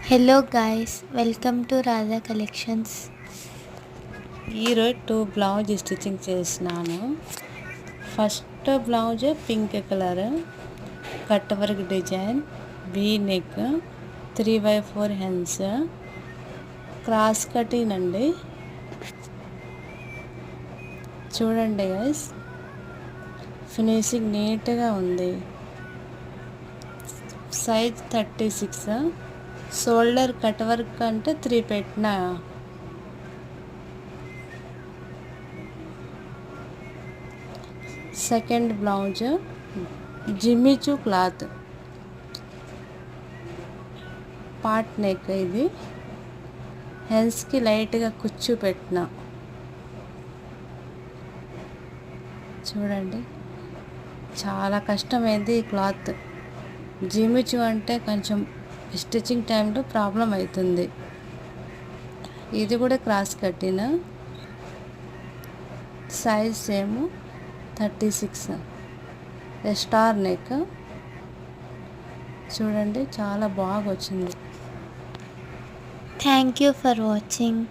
Hello guys, welcome to Radha collections. ఈరోజు 2 blouse stitching చేసినాను. First blouse pink colour cut work design, V neck, 3/4 hands, cross cutting అండి. చూడండి guys, finishing నీట్గా ఉంది. Size 36. Shoulder cut work అంటే 3 పెట్టిన. Second blouse Jimmy Choo cloth, part neck. ఇది హ్యాండ్స్కి లైట్గా కుచ్చు పెట్టిన. చూడండి, చాలా కష్టమైంది ఈ క్లాత్. జిమ్మిచూ అంటే కొంచెం స్టిచ్చింగ్ టైంలో ప్రాబ్లం అవుతుంది. ఇది కూడా క్రాస్ కట్టిన. Size same 36. Star neck. చూడండి, చాలా బాగా వచ్చింది. Thank you for watching.